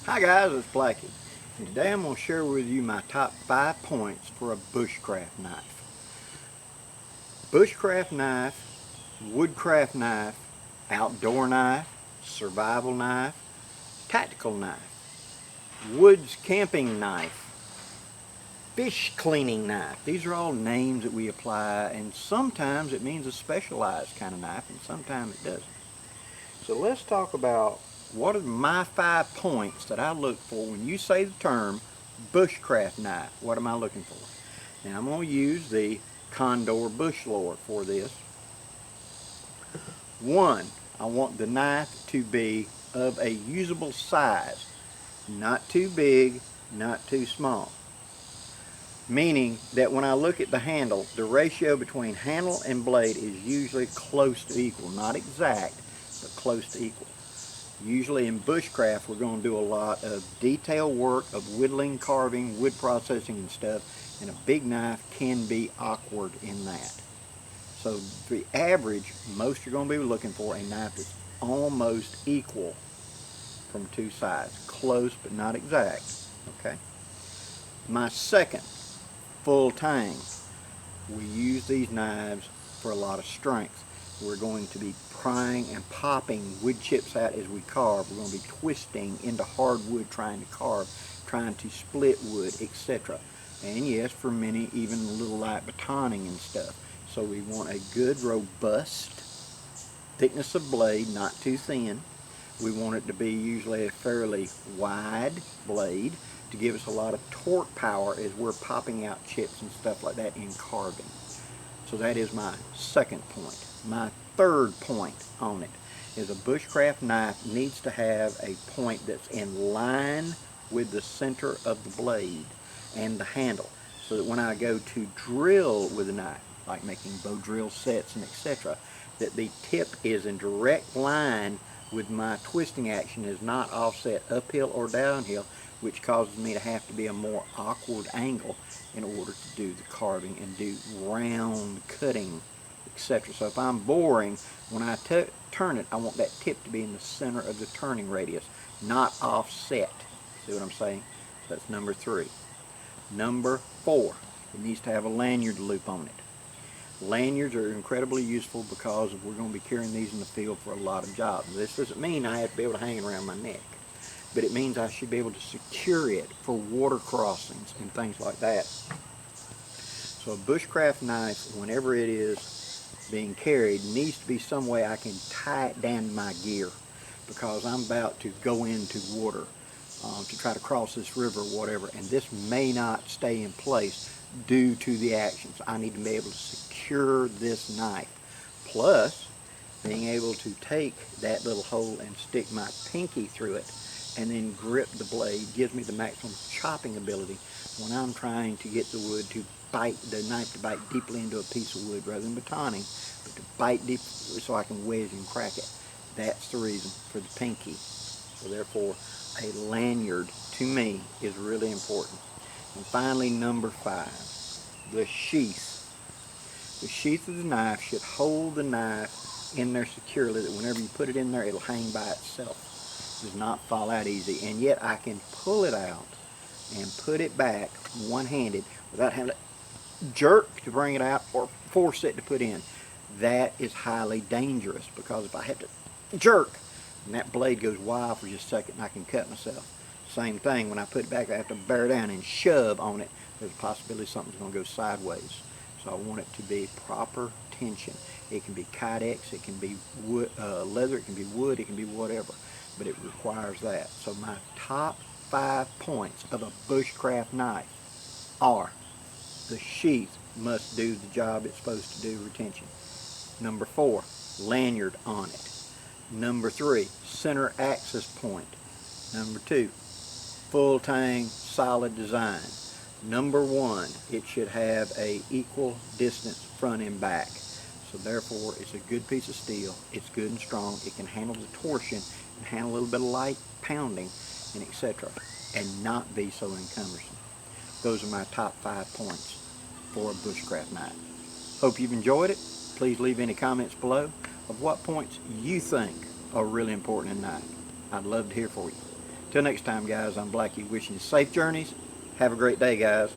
Hi guys, it's Blackie. And today I'm going to share with you my top 5 points for a bushcraft knife. Bushcraft knife, woodcraft knife, outdoor knife, survival knife, tactical knife, woods camping knife, fish cleaning knife. These are all names that we apply, and sometimes it means a specialized kind of knife and sometimes it doesn't. So let's talk about what are my 5 points that I look for when you say the term bushcraft knife. What am I looking for? Now I'm going to use the Condor bush lore for this. 1, I want the knife to be of a usable size, not too big, not too small. Meaning that when I look at the handle, the ratio between handle and blade is usually close to equal. Not exact, but close to equal. Usually in bushcraft, we're going to do a lot of detail work of whittling, carving, wood processing and stuff, and a big knife can be awkward in that. So the average, most you're going to be looking for a knife that's almost equal from 2 sides. Close, but not exact. Okay. My second, full tang. We use these knives for a lot of strength. We're going to be prying and popping wood chips out as we carve. We're going to be twisting into hardwood trying to carve, trying to split wood, etc. And yes, for many, even a little light batoning and stuff. So we want a good, robust thickness of blade, not too thin. We want it to be usually a fairly wide blade to give us a lot of torque power as we're popping out chips and stuff like that in carving. So that is my second point. My third point on it is a bushcraft knife needs to have a point that's in line with the center of the blade and the handle, so that when I go to drill with a knife, like making bow drill sets and etc., that the tip is in direct line with my twisting action, is not offset uphill or downhill, which causes me to have to be a more awkward angle in order to do the carving and do round cutting, etc. So if I'm boring, when I turn it, I want that tip to be in the center of the turning radius, not offset. See what I'm saying? So that's number 3. Number 4, it needs to have a lanyard loop on it. Lanyards are incredibly useful because we're going to be carrying these in the field for a lot of jobs. This doesn't mean I have to be able to hang it around my neck, but it means I should be able to secure it for water crossings and things like that. So a bushcraft knife, whenever it is being carried, needs to be some way I can tie it down to my gear, because I'm about to go into water to try to cross this river or whatever, and this may not stay in place due to the actions. I need to be able to secure this knife. Plus, being able to take that little hole and stick my pinky through it and then grip the blade gives me the maximum chopping ability when I'm trying to get the wood to bite, the knife to bite deeply into a piece of wood rather than batoning, but to bite deep so I can wedge and crack it. That's the reason for the pinky. So therefore, a lanyard to me is really important. And finally, number 5, the sheath. The sheath of the knife should hold the knife in there securely, that whenever you put it in there, it'll hang by itself. It does not fall out easy. And yet I can pull it out and put it back one-handed without having to jerk to bring it out or force it to put in. That is highly dangerous, because if I have to jerk and that blade goes wild for just a second, and I can cut myself. Same thing, when I put it back, I have to bear down and shove on it. There's a possibility something's going to go sideways. So I want it to be proper tension. It can be Kydex, it can be wood, leather, it can be wood, it can be whatever, but it requires that. So my top 5 points of a bushcraft knife are: the sheath must do the job it's supposed to do, retention. Number 4, lanyard on it. Number 3, center axis point. Number 2, full tang, solid design. Number 1, it should have a equal distance front and back. So therefore, it's a good piece of steel. It's good and strong. It can handle the torsion and handle a little bit of light pounding and etc. and not be so encumbersome. Those are my top 5 points for a bushcraft knife. Hope you've enjoyed it. Please leave any comments below of what points you think are really important in knife. I'd love to hear from you. Till next time, guys, I'm Blackie wishing you safe journeys. Have a great day, guys.